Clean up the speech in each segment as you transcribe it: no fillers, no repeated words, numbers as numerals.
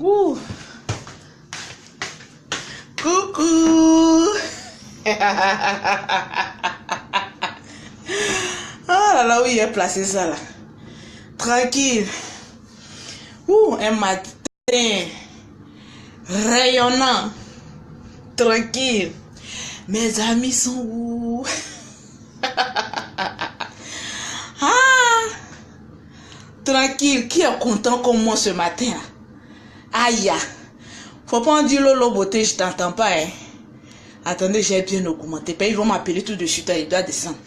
Ouh. Coucou. Ah là là, où il est placé ça là. Tranquille. Ouh, un matin rayonnant. Tranquille. Mes amis sont où? Ah, tranquille. Qui est content comme moi ce matin là? Aïe. Faut pas en dire Lolo Beauté, je t'entends pas. Hein. Attendez, j'ai bien augmenté. Ils vont m'appeler tout de suite. Il doit descendre.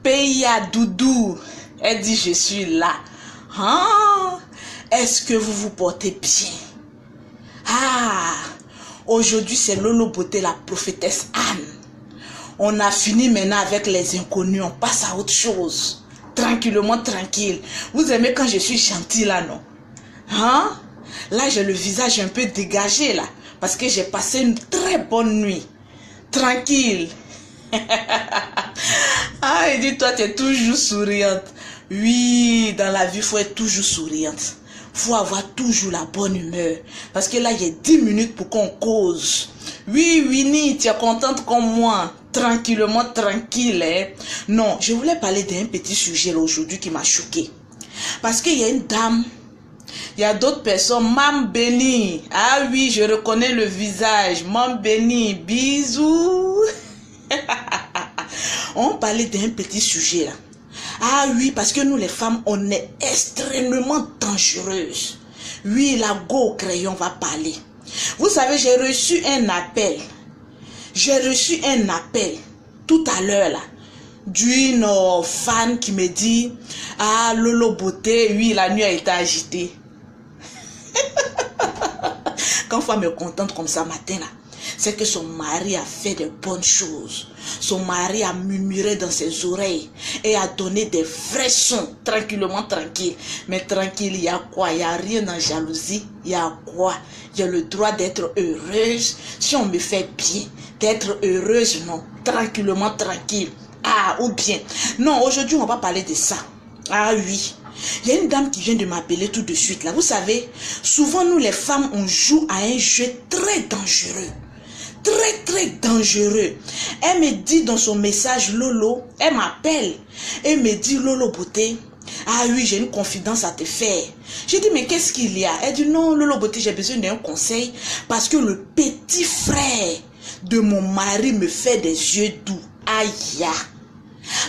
Peya Doudou. Elle dit je suis là. Ah, est-ce que vous vous portez bien? Ah, aujourd'hui c'est Lolo Beauté, la prophétesse Anne. On a fini maintenant avec les inconnus. On passe à autre chose. Tranquillement, tranquille. Vous aimez quand je suis gentille là, non? Hein? Là, j'ai le visage un peu dégagé là. Parce que j'ai passé une très bonne nuit. Tranquille. Ah, il dit, toi, tu es toujours souriante. Oui, dans la vie, il faut être toujours souriante. Il faut avoir toujours la bonne humeur. Parce que là, il y a 10 minutes pour qu'on cause. Oui, Winnie, tu es contente comme moi. Tranquillement, tranquille. Hein? Non, je voulais parler d'un petit sujet là aujourd'hui qui m'a choqué. Parce qu'il y a une dame. Il y a d'autres personnes. Mam Béni. Ah oui, je reconnais le visage. Mam Béni. Bisous. On parlait d'un petit sujet là. Ah oui, parce que nous les femmes, on est extrêmement dangereuses. Oui, la go au crayon va parler. Vous savez, j'ai reçu un appel. J'ai reçu un appel tout à l'heure là. D'une fan qui me dit, ah Lolo Beauté, oui, la nuit a été agitée. Quand femme est contente comme ça matin là, c'est que son mari a fait de bonnes choses. Son mari a murmuré dans ses oreilles et a donné des vrais sons, tranquillement, tranquille. Mais tranquille, il y a quoi? Il n'y a rien en jalousie. Il y a quoi? Il y a le droit d'être heureuse. Si on me fait bien, d'être heureuse, non. Tranquillement, tranquille. Ah, ou bien. Non, aujourd'hui, on va parler de ça. Ah oui. Il y a une dame qui vient de m'appeler tout de suite là. Vous savez, souvent nous les femmes, on joue à un jeu très dangereux. Très très dangereux. Elle me dit dans son message, Lolo, elle m'appelle. Elle me dit, Lolo Beauté, ah oui, j'ai une confidence à te faire. J'ai dit, mais qu'est-ce qu'il y a? Elle dit, non, Lolo Beauté, j'ai besoin d'un conseil parce que le petit frère de mon mari me fait des yeux doux. Aïe.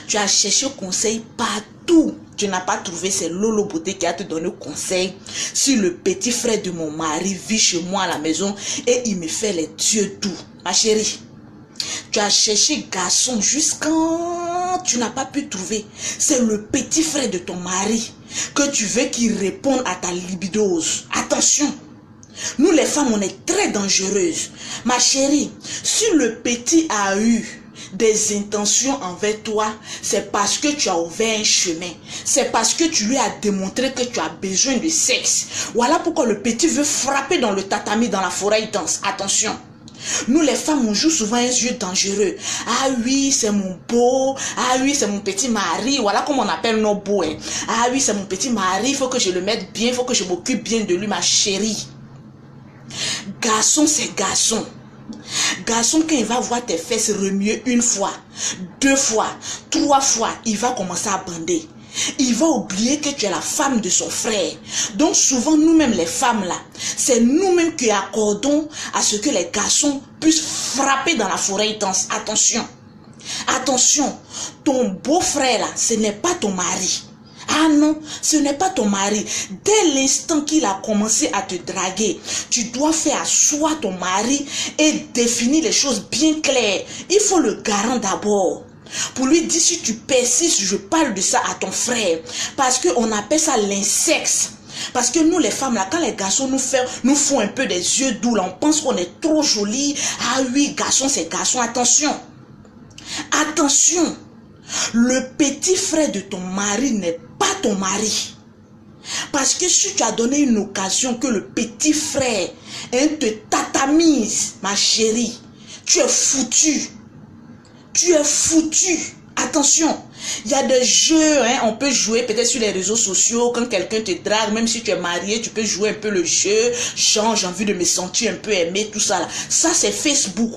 Tu as cherché conseil partout. Tu n'as pas trouvé, c'est Lolo Beauté qui a te donné conseil. Si le petit frère de mon mari vit chez moi à la maison et il me fait les yeux doux. Ma chérie, tu as cherché garçon jusqu'à... Tu n'as pas pu trouver. C'est le petit frère de ton mari que tu veux qu'il réponde à ta libidose. Attention. Nous les femmes, on est très dangereuses. Ma chérie, si le petit a eu des intentions envers toi, c'est parce que tu as ouvert un chemin. C'est parce que tu lui as démontré que tu as besoin de sexe. Voilà pourquoi le petit veut frapper dans le tatami, dans la forêt, il danse. Attention. Nous les femmes, on joue souvent un jeu dangereux. Ah oui, c'est mon beau. Ah oui, c'est mon petit mari. Voilà comment on appelle nos beaux. Hein. Ah oui, c'est mon petit mari. Il faut que je le mette bien. Il faut que je m'occupe bien de lui, ma chérie. Garçon, c'est garçon. Garçon, quand il va voir tes fesses remuer une fois, 2 fois, 3 fois, il va commencer à bander. Il va oublier que tu es la femme de son frère. Donc souvent, nous-mêmes les femmes là, c'est nous-mêmes qui accordons à ce que les garçons puissent frapper dans la forêt intense. Attention, attention, ton beau-frère là, ce n'est pas ton mari. Ah non, ce n'est pas ton mari. Dès l'instant qu'il a commencé à te draguer, tu dois faire asseoir ton mari et définir les choses bien claires. Il faut le garant d'abord. Pour lui dire, si tu persistes, je parle de ça à ton frère. Parce qu'on appelle ça l'insexe. Parce que nous les femmes là, quand les garçons nous font un peu des yeux doux là, on pense qu'on est trop jolis. Ah oui, garçon c'est garçon, attention. Attention. Le petit frère de ton mari n'est pas ton mari. Parce que si tu as donné une occasion que le petit frère te tatamise, ma chérie, tu es foutu. Tu es foutu. Attention, Il y a des jeux, hein, on peut jouer peut-être sur les réseaux sociaux, quand quelqu'un te drague, même si tu es marié, tu peux jouer un peu le jeu, genre j'ai envie de me sentir un peu aimé, tout ça là. Ça c'est Facebook.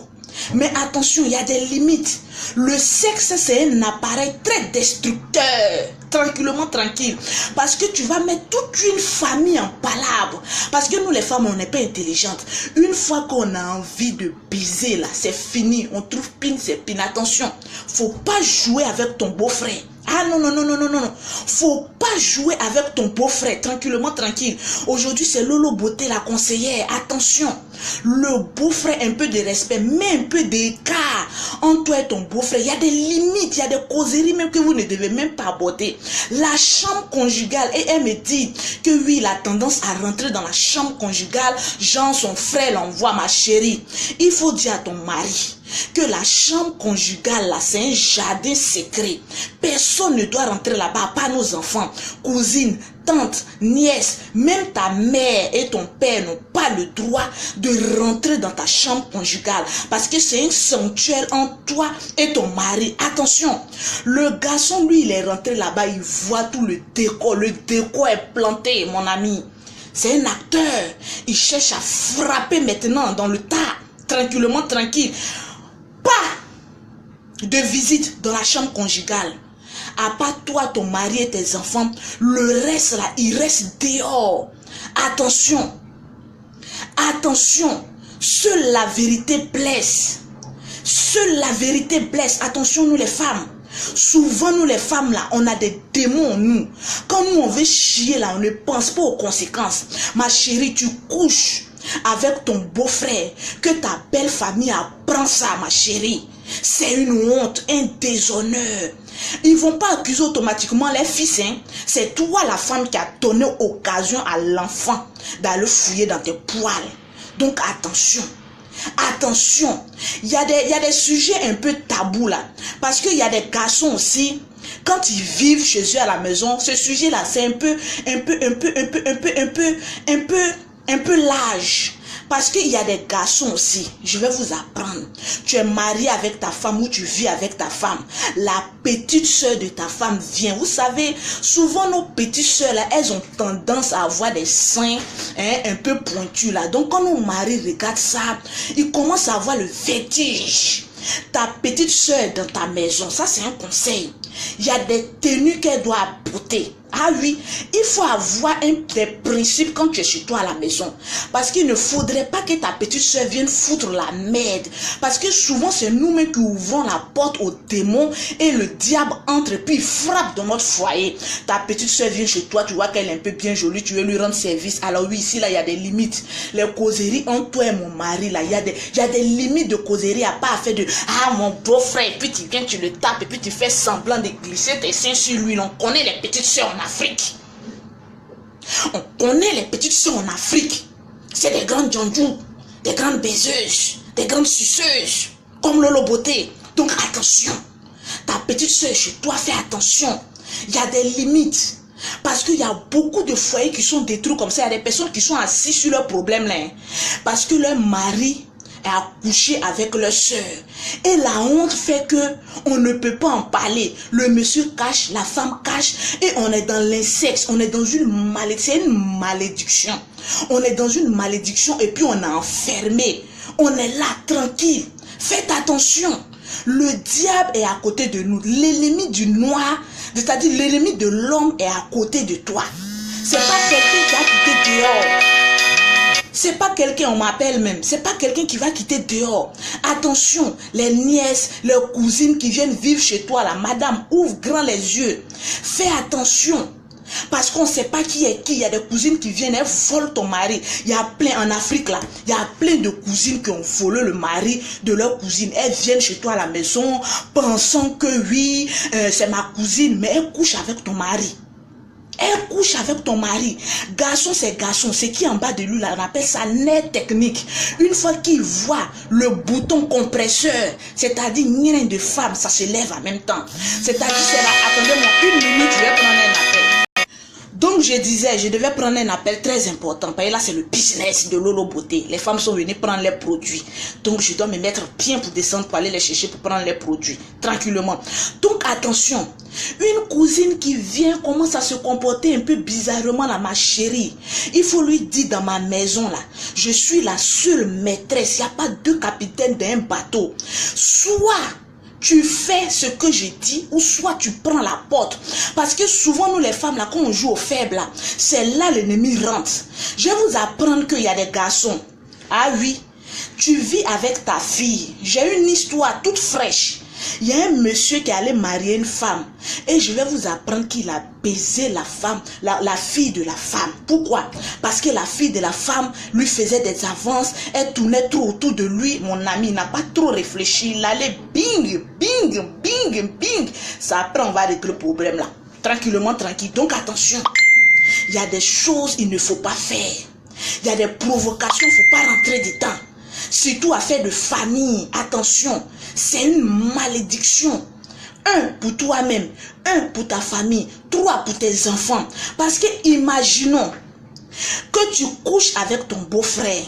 Mais attention, il y a des limites. Le sexe, c'est un appareil très destructeur. Tranquillement, tranquille. Parce que tu vas mettre toute une famille en palabre. Parce que nous, les femmes, on n'est pas intelligentes. Une fois qu'on a envie de baiser, là, c'est fini. On trouve pin, c'est pin. Attention, faut pas jouer avec ton beau-frère. Ah non, non, non, non, non, non, non. Faut pas jouer avec ton beau-frère. Tranquillement, tranquille. Aujourd'hui, c'est Lolo Beauté, la conseillère. Attention, le beau-frère, un peu de respect, mais un peu d'écart entre toi et ton beau-frère. Il y a des limites, il y a des causeries même que vous ne devez même pas aborder. La chambre conjugale, et elle me dit que oui, il a tendance à rentrer dans la chambre conjugale, genre son frère l'envoie, ma chérie. Il faut dire à ton mari que la chambre conjugale, là, c'est un jardin secret. Personne ne doit rentrer là-bas, pas nos enfants, cousines, tantes, nièces, même ta mère et ton père n'ont pas le droit de rentrer dans ta chambre conjugale parce que c'est un sanctuaire entre toi et ton mari. Attention, le garçon, lui, il est rentré là-bas, il voit tout le décor est planté, mon ami. C'est un acteur, il cherche à frapper maintenant dans le tas, tranquillement, tranquille. Pas de visite dans la chambre conjugale. À part toi, ton mari et tes enfants, le reste là, il reste dehors. Attention. Attention. Seule la vérité blesse. Seule la vérité blesse. Attention, nous les femmes. Souvent, nous les femmes là, on a des démons en nous. Quand nous on veut chier là, on ne pense pas aux conséquences. Ma chérie, tu couches avec ton beau-frère, que ta belle famille apprend ça, ma chérie. C'est une honte, un déshonneur. Ils vont pas accuser automatiquement les fils, hein. C'est toi la femme qui a donné occasion à l'enfant d'aller fouiller dans tes poils. Donc attention. Attention, il y a des sujets un peu tabous là. Parce qu'il y a des garçons aussi, quand ils vivent chez eux à la maison, ce sujet là, c'est un peu large. Parce qu'il y a des garçons aussi, je vais vous apprendre. Tu es marié avec ta femme ou tu vis avec ta femme. La petite soeur de ta femme vient. Vous savez, souvent nos petites soeurs là, elles ont tendance à avoir des seins un peu pointus là. Donc quand nos maris regardent ça, ils commencent à avoir le fétiche. Ta petite soeur dans ta maison, ça c'est un conseil. Il y a des tenues qu'elle doit porter. Ah oui, il faut avoir des principes quand tu es chez toi à la maison. Parce qu'il ne faudrait pas que ta petite soeur vienne foutre la merde. Parce que souvent c'est nous-mêmes qui ouvrons la porte aux démons et le diable entre et puis il frappe dans notre foyer. Ta petite soeur vient chez toi, tu vois qu'elle est un peu bien jolie, tu veux lui rendre service. Alors oui, ici là il y a des limites. Les causeries entre toi et mon mari là, il y a des limites de causerie à pas faire de ah mon beau-frère, et puis tu viens, tu le tapes et puis tu fais semblant de glisser tes seins sur lui. On connaît les petites soeurs en Afrique. On connaît les petites soeurs en Afrique. C'est des grandes jandjou, des grandes baiseuses, des grandes suceuses, comme Lolo Beauté. Donc attention, ta petite soeur chez toi, fais attention. Il y a des limites. Parce qu'il y a beaucoup de foyers qui sont détruits comme ça. Il y a des personnes qui sont assises sur leurs problèmes là. Parce que leur mari a couché avec leur soeur. Et la honte fait que on ne peut pas en parler. Le monsieur cache, la femme cache, et on est dans l'incexe, on est dans une malédiction. C'est une malédiction. On est dans une malédiction et puis on est enfermé. On est là tranquille. Faites attention. Le diable est à côté de nous. L'ennemi du noir, c'est-à-dire l'ennemi de l'homme est à côté de toi. C'est pas quelqu'un qui a quitté dehors. C'est pas quelqu'un, on m'appelle même, c'est pas quelqu'un qui va quitter dehors. Attention, les nièces, les cousines qui viennent vivre chez toi, là, madame, ouvre grand les yeux. Fais attention. Parce qu'on ne sait pas qui est qui. Il y a des cousines qui viennent, elles volent ton mari. Il y a plein en Afrique là. Il y a plein de cousines qui ont volé le mari de leur cousine. Elles viennent chez toi à la maison, pensant que oui, c'est ma cousine, mais elles couchent avec ton mari. Elle couche avec ton mari. Garçon, c'est garçon. C'est qui en bas de lui, là, on appelle ça nerf technique. Une fois qu'il voit le bouton compresseur, c'est-à-dire rien de femme, ça se lève en même temps. C'est-à-dire, c'est là, attendez-moi une minute, je vais prendre un appel. Donc je disais, je devais prendre un appel très important. Parce que là, c'est le business de Lolo Beauté. Les femmes sont venues prendre les produits. Donc je dois me mettre bien pour descendre, pour aller les chercher, pour prendre les produits. Tranquillement. Donc attention, une cousine qui vient commence à se comporter un peu bizarrement là, ma chérie. Il faut lui dire dans ma maison là, je suis la seule maîtresse. Il n'y a pas deux capitaines d'un bateau. Soit tu fais ce que je dis, ou soit tu prends la porte. Parce que souvent, nous les femmes, là, quand on joue au faible, là, c'est là l'ennemi rentre. Je vais vous apprendre qu'il y a des garçons. Ah oui, tu vis avec ta fille. J'ai une histoire toute fraîche. Il y a un monsieur qui allait marier une femme. Et je vais vous apprendre qu'il a baisé la femme, la fille de la femme. Pourquoi? Parce que la fille de la femme lui faisait des avances. Elle tournait trop autour de lui. Mon ami n'a pas trop réfléchi. Il allait bing, bing, bing, bing. Ça après on va régler le problème là. Tranquillement, tranquille. Donc attention. Il y a des choses il ne faut pas faire. Il y a des provocations, il ne faut pas rentrer dedans. Surtout affaire de famille. Attention, c'est une malédiction. 1 pour toi-même, 1 pour ta famille, 3 pour tes enfants. Parce que imaginons que tu couches avec ton beau-frère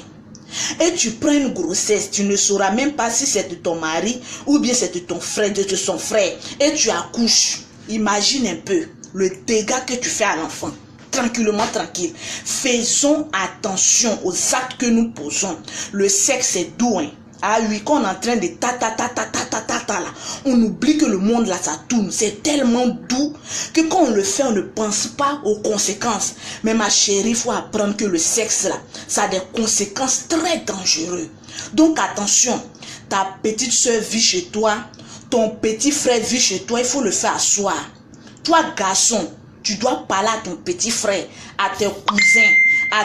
et tu prends une grossesse, tu ne sauras même pas si c'est de ton mari ou bien c'est de ton frère, de son frère, et tu accouches. Imagine un peu le dégât que tu fais à l'enfant. Tranquillement, tranquille. Faisons attention aux actes que nous posons. Le sexe est doux, hein. Ah oui, quand on est en train de là, on oublie que le monde là, ça tourne. C'est tellement doux que quand on le fait, on ne pense pas aux conséquences. Mais ma chérie, il faut apprendre que le sexe là, ça a des conséquences très dangereuses. Donc attention, ta petite soeur vit chez toi, ton petit frère vit chez toi, il faut le faire asseoir. Toi, garçon, tu dois parler à ton petit frère, à tes cousins, à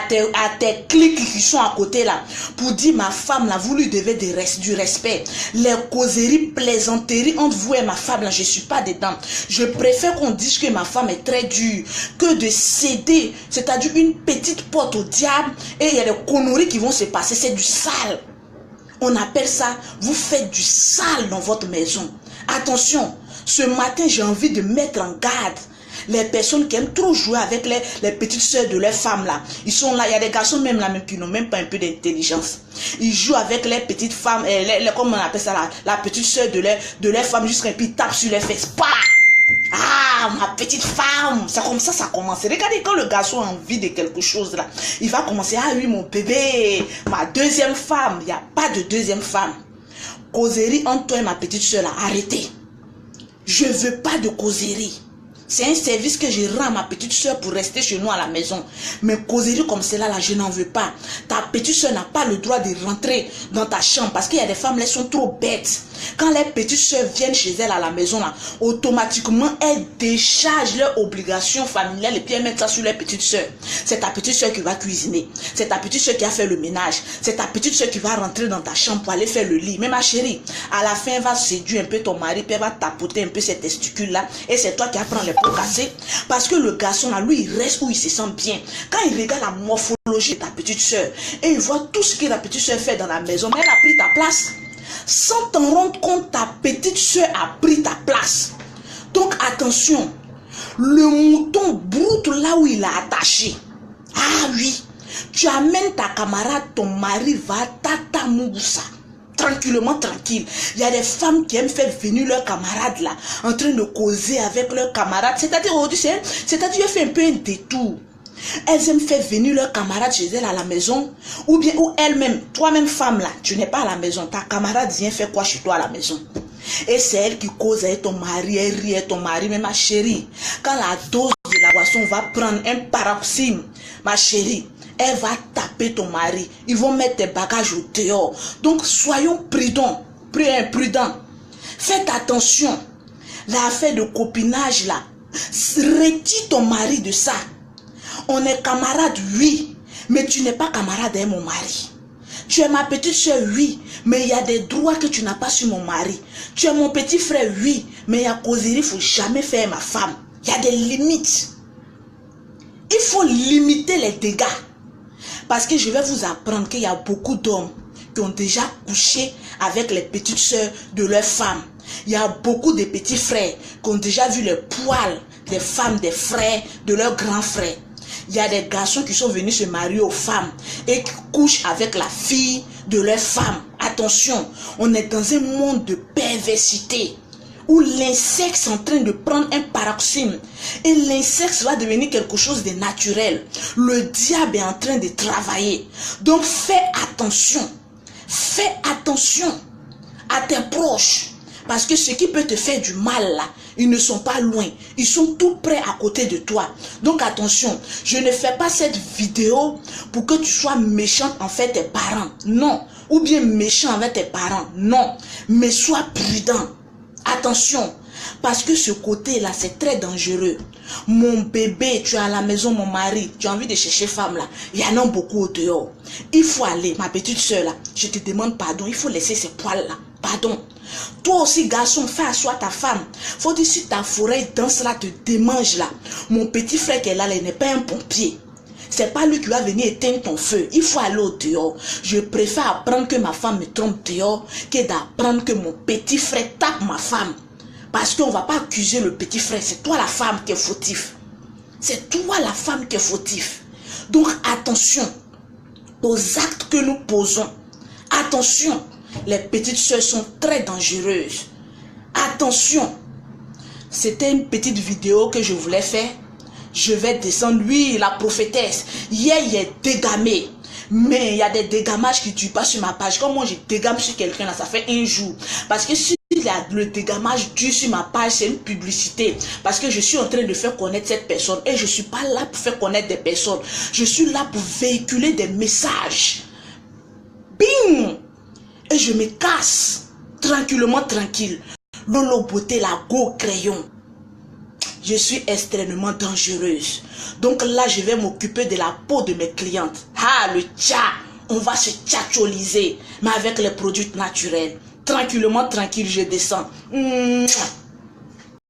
tes cliques qui sont à côté là, pour dire ma femme là, vous lui devez du respect. Les causeries, plaisanteries entre vous et ma femme là, je ne suis pas dedans. Je préfère qu'on dise que ma femme est très dure, que de céder, c'est-à-dire une petite porte au diable, et il y a des conneries qui vont se passer, c'est du sale. On appelle ça, vous faites du sale dans votre maison. Attention, ce matin j'ai envie de mettre en garde les personnes qui aiment trop jouer avec les petites soeurs de leurs femmes là. Ils sont là, il y a des garçons même là même qui n'ont même pas un peu d'intelligence. Ils jouent avec les petites femmes, comment on appelle ça là, la petite soeur de leur femme jusqu'à puis ils tapent sur les fesses. Bah! Ah, ma petite femme, c'est comme ça commence. Regardez quand le garçon a envie de quelque chose là, il va commencer, ah oui mon bébé, ma deuxième femme. Il n'y a pas de deuxième femme. Causerie entre toi et ma petite soeur là, arrêtez. Je ne veux pas de causerie. C'est un service que je rends à ma petite soeur pour rester chez nous à la maison. Mais causerie comme cela, là, je n'en veux pas. Ta petite soeur n'a pas le droit de rentrer dans ta chambre parce qu'il y a des femmes, elles sont trop bêtes. Quand les petites soeurs viennent chez elles à la maison, là, automatiquement, elles déchargent leurs obligations familiales et puis elles mettent ça sur les petites soeurs. C'est ta petite soeur qui va cuisiner. C'est ta petite soeur qui a fait le ménage. C'est ta petite soeur qui va rentrer dans ta chambre pour aller faire le lit. Mais ma chérie, à la fin, elle va séduire un peu ton mari, puis elle va tapoter un peu ses testicules là. Et c'est toi qui vas prendre les pots cassés. Parce que le garçon là, lui, il reste où il se sent bien. Quand il regarde la morphologie de ta petite soeur et il voit tout ce que la petite soeur fait dans la maison, mais elle a pris ta place. Sans t'en rendre compte, ta petite soeur a pris ta place. Donc attention, le mouton broute là où il a attaché. Ah oui, tu amènes ta camarade, ton mari va tata moussa. Tranquillement, tranquille. Il y a des femmes qui aiment faire venir leurs camarades là, en train de causer avec leurs camarades. C'est-à-dire aujourd'hui, c'est-à-dire fait un peu un détour. Elles aiment faire venir leurs camarades chez elles à la maison. Ou bien, ou elles-mêmes, toi-même femme là, tu n'es pas à la maison. Ta camarade vient faire quoi chez toi à la maison? Et c'est elle qui cause avec ton mari, elle rit avec ton mari. Mais ma chérie, quand la dose de la boisson va prendre un paroxysme, ma chérie, elle va taper ton mari. Ils vont mettre tes bagages au dehors. Donc soyons prudents. Faites attention. L'affaire de copinage là, retire ton mari de ça. On est camarades, oui, mais tu n'es pas camarade avec mon mari. Tu es ma petite soeur, oui, mais il y a des droits que tu n'as pas sur mon mari. Tu es mon petit frère, oui, mais il y a causerie, il ne faut jamais faire ma femme. Il y a des limites. Il faut limiter les dégâts. Parce que je vais vous apprendre qu'il y a beaucoup d'hommes qui ont déjà couché avec les petites soeurs de leurs femmes. Il y a beaucoup de petits frères qui ont déjà vu les poils des femmes, des frères, de leurs grands frères. Il y a des garçons qui sont venus se marier aux femmes et qui couchent avec la fille de leur femme. Attention, on est dans un monde de perversité où l'inceste est en train de prendre un paroxysme et l'inceste va devenir quelque chose de naturel. Le diable est en train de travailler. Donc fais attention à tes proches. Parce que ce qui peut te faire du mal là, ils ne sont pas loin. Ils sont tout près à côté de toi. Donc attention, je ne fais pas cette vidéo pour que tu sois méchante envers tes parents. Non. Ou bien méchant envers tes parents. Non. Mais sois prudent. Attention. Parce que ce côté-là, c'est très dangereux. Mon bébé, tu es à la maison, mon mari, tu as envie de chercher femme là. Il y en a beaucoup au dehors. Il faut aller, ma petite soeur là. Je te demande pardon. Il faut laisser ces poils là. Pardon. Toi aussi, garçon, fais asseoir ta femme. Faut dire si ta forêt danse là, te démange là. Mon petit frère qui est là, il n'est pas un pompier. C'est pas lui qui va venir éteindre ton feu. Il faut aller au dehors. Je préfère apprendre que ma femme me trompe dehors que d'apprendre que mon petit frère tape ma femme. Parce qu'on ne va pas accuser le petit frère. C'est toi la femme qui est fautif. C'est toi la femme qui est fautif. Donc attention aux actes que nous posons. Attention. Les petites soeurs sont très dangereuses. Attention. C'était une petite vidéo que je voulais faire. Je vais descendre. Oui, la prophétesse. Hier, il est dégamé. Mais il y a des dégamages qui ne tuent pas sur ma page. Comme moi, je dégame sur quelqu'un là, ça fait un jour. Parce que si le dégamage dure sur ma page, c'est une publicité. Parce que je suis en train de faire connaître cette personne. Et je ne suis pas là pour faire connaître des personnes. Je suis là pour véhiculer des messages. Bing! Et je me casse. Tranquillement, tranquille. Lolo beauté, la go crayon. Je suis extrêmement dangereuse. Donc là, je vais m'occuper de la peau de mes clientes. Ah, le tcha. On va se tchatcholiser. Mais avec les produits naturels. Tranquillement, tranquille, je descends.